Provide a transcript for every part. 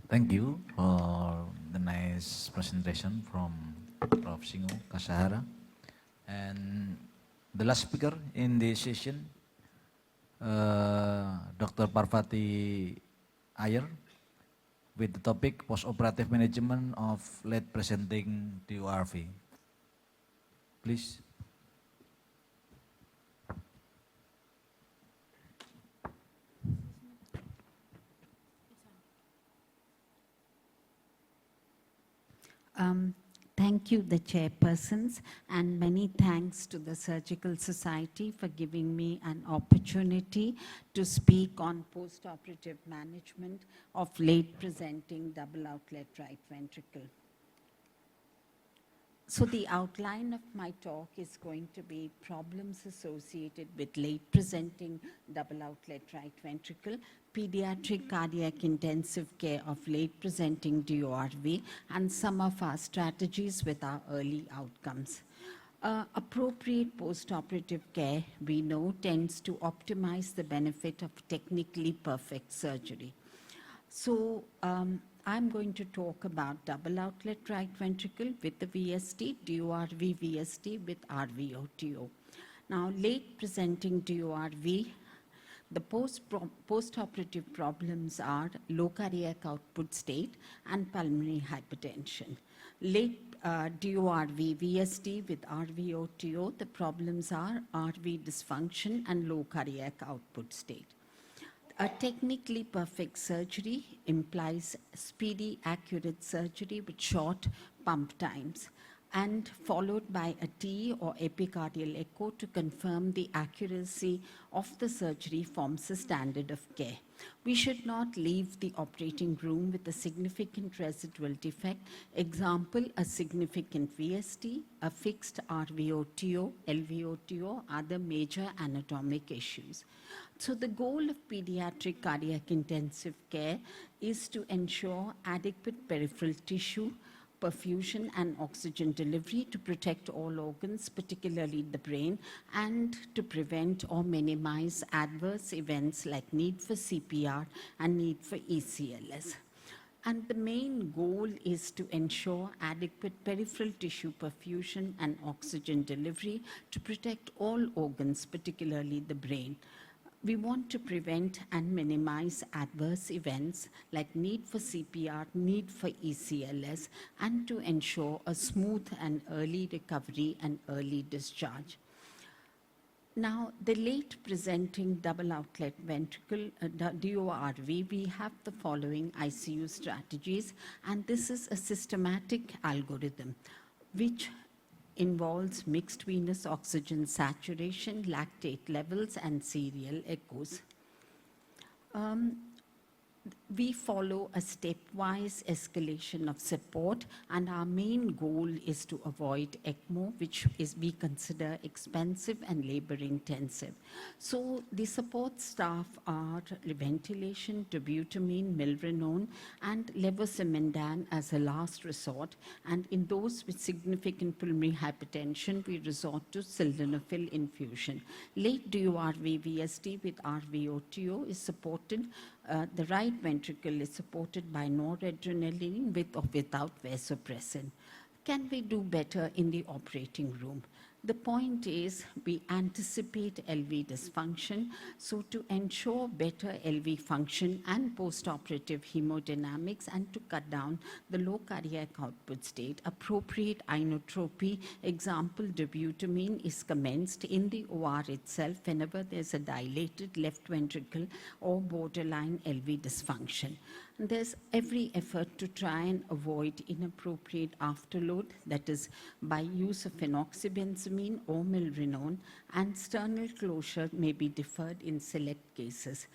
Thank you for the nice presentation from Prof. Singo Kasahara. And the last speaker in this session, Dr. Parvati Iyer, with the topic post-operative management of late presenting DORV. Please. Thank you, the chairpersons, and many thanks to the Surgical Society for giving me an opportunity to speak on post-operative management of late presenting double outlet right ventricle. So the outline of my talk is going to be problems associated with late presenting double outlet right ventricle, pediatric cardiac intensive care of late presenting DORV, and some of our strategies with our early outcomes. Appropriate post-operative care, we know, tends to optimize the benefit of technically perfect surgery. So I'm going to talk about double outlet right ventricle with the VST, DORV VST with RVOTO. Now, late presenting DORV, the post-operative problems are low cardiac output state and pulmonary hypertension. Late DORV VST with RVOTO, the problems are RV dysfunction and low cardiac output state. A technically perfect surgery implies speedy, accurate surgery with short pump times, and followed by a TE or epicardial echo to confirm the accuracy of the surgery forms a standard of care. We should not leave the operating room with a significant residual defect, example, a significant VST, a fixed RVOTO, LVOTO, other major anatomic issues. So the goal of pediatric cardiac intensive care is to ensure adequate peripheral tissue, perfusion and oxygen delivery to protect all organs, particularly the brain, and to prevent or minimize adverse events like need for CPR and need for ECLS. And the main goal is to ensure adequate peripheral tissue perfusion and oxygen delivery to protect all organs, particularly the brain. We want to prevent and minimize adverse events like need for CPR, need for ECLS, and to ensure a smooth and early recovery and early discharge. Now, the late presenting double outlet ventricle, DORV, we have the following ICU strategies, and this is a systematic algorithm which involves mixed venous oxygen saturation, lactate levels, and serial echoes. We follow a stepwise escalation of support, and our main goal is to avoid ECMO, which we consider expensive and labor intensive. So the support staff are ventilation, dobutamine, milrinone, and levosimendan as a last resort. And in those with significant pulmonary hypertension, we resort to sildenafil infusion. Late DORV VST with RVOTO is supported. The right ventricle is supported by noradrenaline with or without vasopressin. Can we do better in the operating room? The point is we anticipate LV dysfunction, so to ensure better LV function and post-operative hemodynamics and to cut down the low cardiac output state, appropriate inotropy, example dobutamine, is commenced in the OR itself whenever there's a dilated left ventricle or borderline LV dysfunction. And there's every effort to try and avoid inappropriate afterload, that is by use of phenoxybenzamine or milrinone, and sternal closure may be deferred in select cases.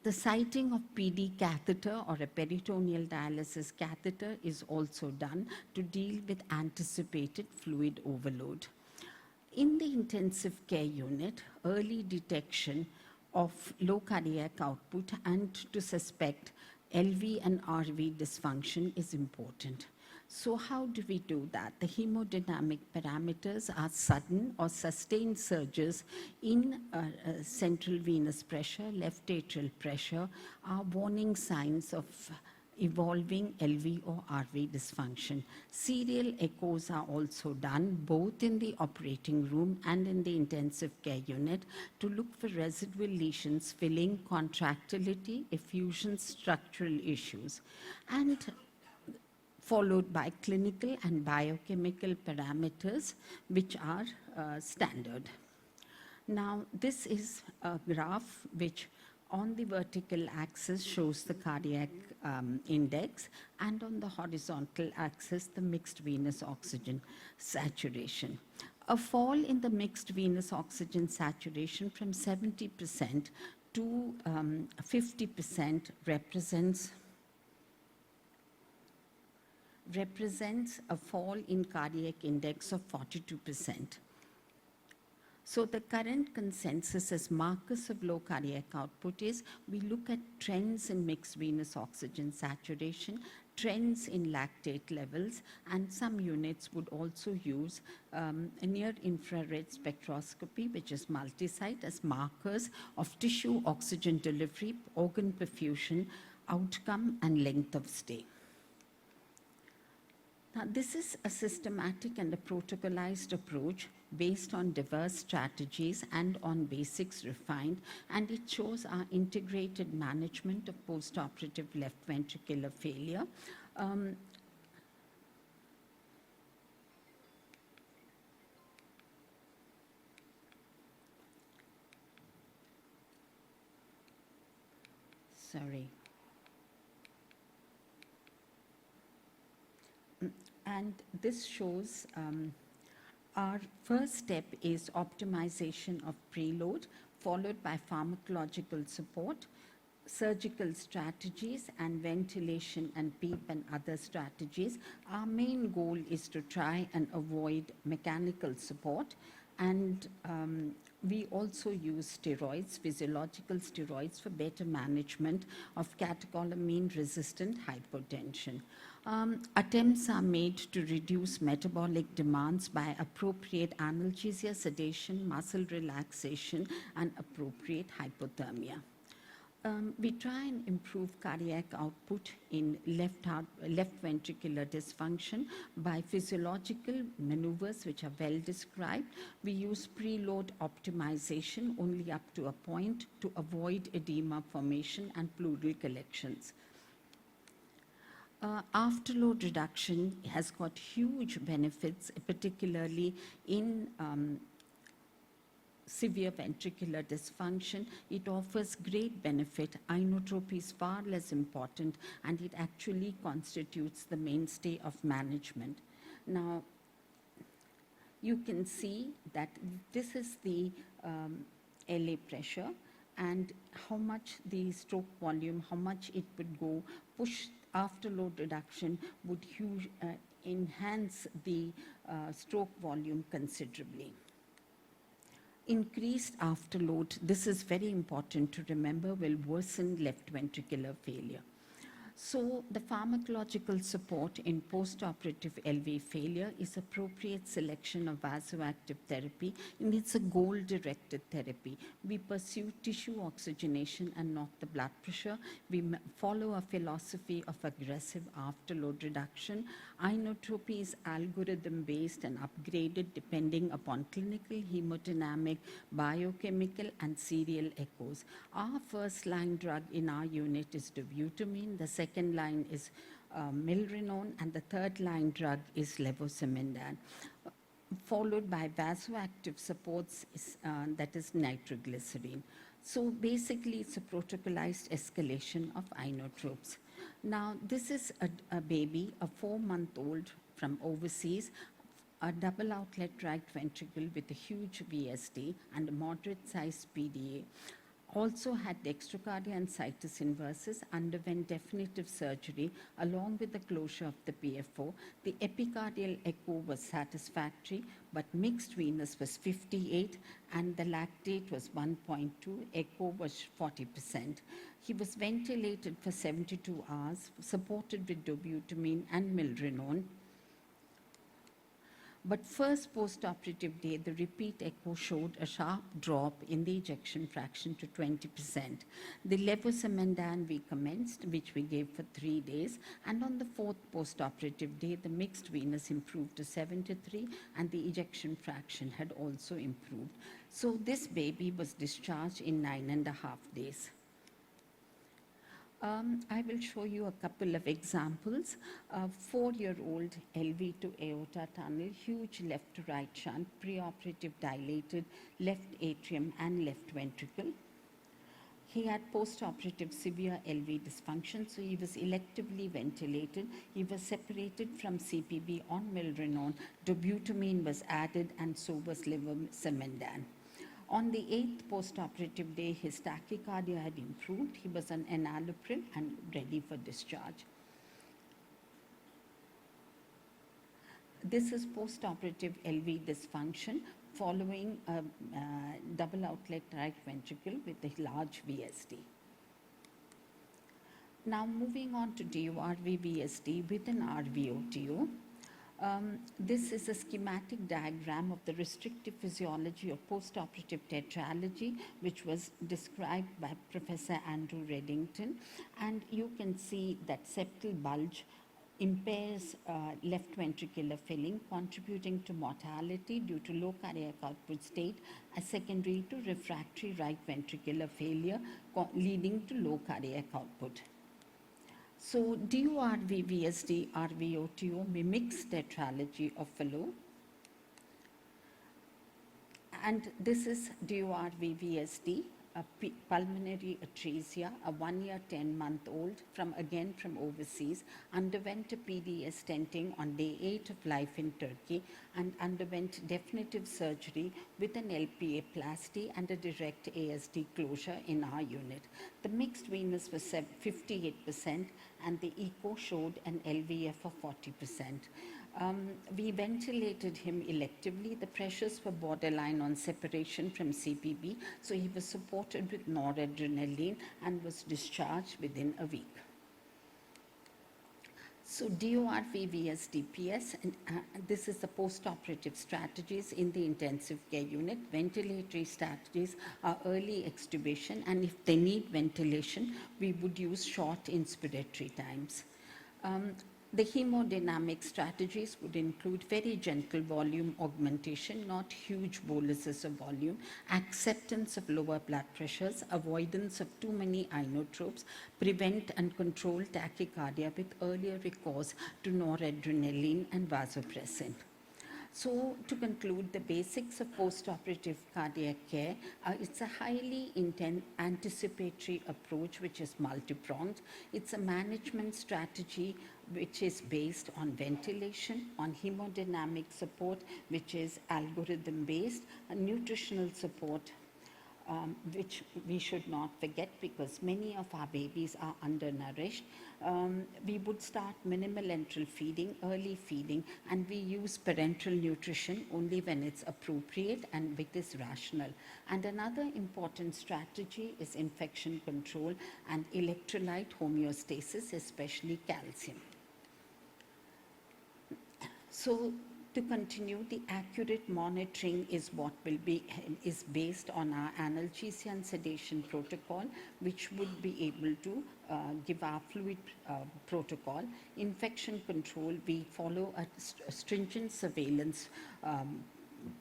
The siting of PD catheter or a peritoneal dialysis catheter is also done to deal with anticipated fluid overload. In the intensive care unit, early detection of low cardiac output and to suspect LV and RV dysfunction is important. So how do we do that? The hemodynamic parameters are sudden or sustained surges in central venous pressure, left atrial pressure, are warning signs of evolving LV or RV dysfunction. Serial echoes are also done both in the operating room and in the intensive care unit to look for residual lesions, filling, contractility, effusion, structural issues, and followed by clinical and biochemical parameters, which are standard. Now, this is a graph which on the vertical axis shows the cardiac index, and on the horizontal axis, the mixed venous oxygen saturation. A fall in the mixed venous oxygen saturation from 70% to 50% represents a fall in cardiac index of 42%. So the current consensus as markers of low cardiac output is we look at trends in mixed venous oxygen saturation, trends in lactate levels, and some units would also use near-infrared spectroscopy, which is multi-site, as markers of tissue oxygen delivery, organ perfusion, outcome, and length of stay. Now, this is a systematic and a protocolized approach based on diverse strategies and on basics refined, and it shows our integrated management of postoperative left ventricular failure. Sorry. And this shows our first step is optimization of preload, followed by pharmacological support, surgical strategies, and ventilation and PEEP and other strategies. Our main goal is to try and avoid mechanical support, and we also use steroids, physiological steroids, for better management of catecholamine-resistant hypotension. Attempts are made to reduce metabolic demands by appropriate analgesia, sedation, muscle relaxation, and appropriate hypothermia. We try and improve cardiac output in left ventricular dysfunction by physiological maneuvers which are well described. We use preload optimization only up to a point to avoid edema formation and pleural collections. Afterload reduction has got huge benefits, particularly in severe ventricular dysfunction. It offers great benefit. Inotropy is far less important, and it actually constitutes the mainstay of management. Now, you can see that this is the LA pressure and how much the stroke volume, how much it would go, push afterload reduction would enhance the stroke volume considerably. Increased afterload, this is very important to remember, will worsen left ventricular failure. So the pharmacological support in postoperative LV failure is appropriate selection of vasoactive therapy, and it's a goal-directed therapy. We pursue tissue oxygenation and not the blood pressure. We follow a philosophy of aggressive afterload reduction. Inotropy is algorithm-based and upgraded depending upon clinical, hemodynamic, biochemical, and serial echoes. Our first-line drug in our unit is dobutamine. The second line is milrinone, and the third line drug is levosimendan, followed by vasoactive supports, that is nitroglycerin. So basically, it's a protocolized escalation of inotropes. Now, this is a baby, a 4-month-old from overseas, a double outlet right ventricle with a huge VSD and a moderate-sized PDA. Also had dextrocardia and situs inversus, underwent definitive surgery along with the closure of the PFO. The epicardial echo was satisfactory, but mixed venous was 58 and the lactate was 1.2, echo was 40%. He was ventilated for 72 hours, supported with dobutamine and milrinone. But first post-operative day, the repeat echo showed a sharp drop in the ejection fraction to 20%. The levosimendan we commenced, which we gave for 3 days, and on the fourth post-operative day, the mixed venous improved to 73, and the ejection fraction had also improved. So this baby was discharged in 9.5 days. I will show you a couple of examples. A 4-year-old LV to aorta tunnel, huge left to right shunt, preoperative dilated left atrium and left ventricle. He had post-operative severe LV dysfunction, so he was electively ventilated. He was separated from CPB on milrinone. Dobutamine was added, and so was levosimendan. On the 8th post-operative day, his tachycardia had improved. He was on enalapril and ready for discharge. This is post-operative LV dysfunction following a double outlet right ventricle with a large VSD. Now moving on to DORV VSD with an RVOTO. This is a schematic diagram of the restrictive physiology of postoperative tetralogy, which was described by Professor Andrew Reddington. And you can see that septal bulge impairs left ventricular filling, contributing to mortality due to low cardiac output state, as secondary to refractory right ventricular failure, leading to low cardiac output. So DORV VSD RVOTO mimics tetralogy of Fallot. And this is DORV VSD, a pulmonary atresia, a 1-year, 10-month-old from overseas, underwent a PDS stenting on day 8 of life in Turkey and underwent definitive surgery with an LPA-plasty and a direct ASD closure in our unit. The mixed venous was 58% and the echo showed an LVF of 40%. We ventilated him electively. The pressures were borderline on separation from CPB, so he was supported with noradrenaline and was discharged within a week. So DORV VSDPS, and this is the post-operative strategies in the intensive care unit. Ventilatory strategies are early extubation, and if they need ventilation, we would use short inspiratory times. The hemodynamic strategies would include very gentle volume augmentation, not huge boluses of volume, acceptance of lower blood pressures, avoidance of too many inotropes, prevent and control tachycardia with earlier recourse to noradrenaline and vasopressin. So to conclude, the basics of post-operative cardiac care, it's a highly anticipatory approach which is multi-pronged. It's a management strategy which is based on ventilation, on hemodynamic support, which is algorithm-based, and nutritional support, which we should not forget because many of our babies are undernourished. We would start minimal enteral feeding, early feeding, and we use parenteral nutrition only when it's appropriate and it is rational. And another important strategy is infection control and electrolyte homeostasis, especially calcium. So to continue, the accurate monitoring is what is based on our analgesia and sedation protocol, which would be able to give our fluid protocol. Infection control, we follow a stringent surveillance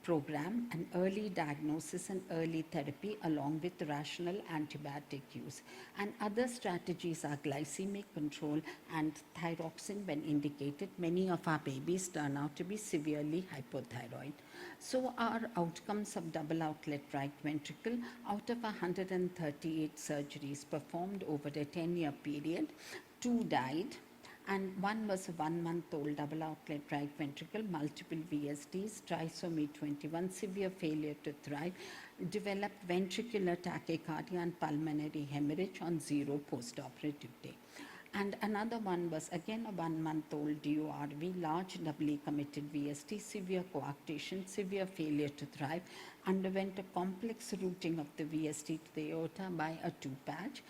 program and early diagnosis and early therapy along with rational antibiotic use. And other strategies are glycemic control and thyroxine when indicated. Many of our babies turn out to be severely hypothyroid. So our outcomes of double outlet right ventricle, out of 138 surgeries performed over a 10-year period, 2 died. And one was a 1-month-old double outlet right ventricle, multiple VSDs, trisomy 21, severe failure to thrive, developed ventricular tachycardia and pulmonary hemorrhage on 0 post-operative day. And another one was again a 1-month-old DORV, large doubly committed VSD, severe coarctation, severe failure to thrive, underwent a complex routing of the VSD to the aorta by a 2-patch.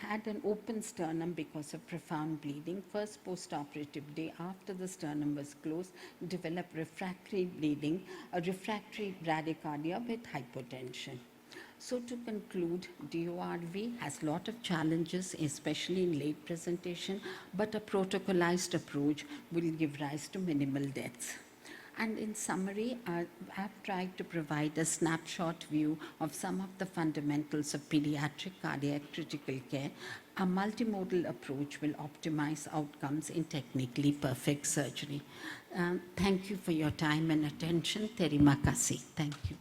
had an open sternum because of profound bleeding. First post-operative day after the sternum was closed, developed refractory bleeding, a refractory bradycardia with hypotension. So to conclude, DORV has a lot of challenges, especially in late presentation, but a protocolized approach will give rise to minimal deaths. And in summary, I have tried to provide a snapshot view of some of the fundamentals of pediatric cardiac critical care. A multimodal approach will optimize outcomes in technically perfect surgery. Thank you for your time and attention. Terima kasih. Thank you.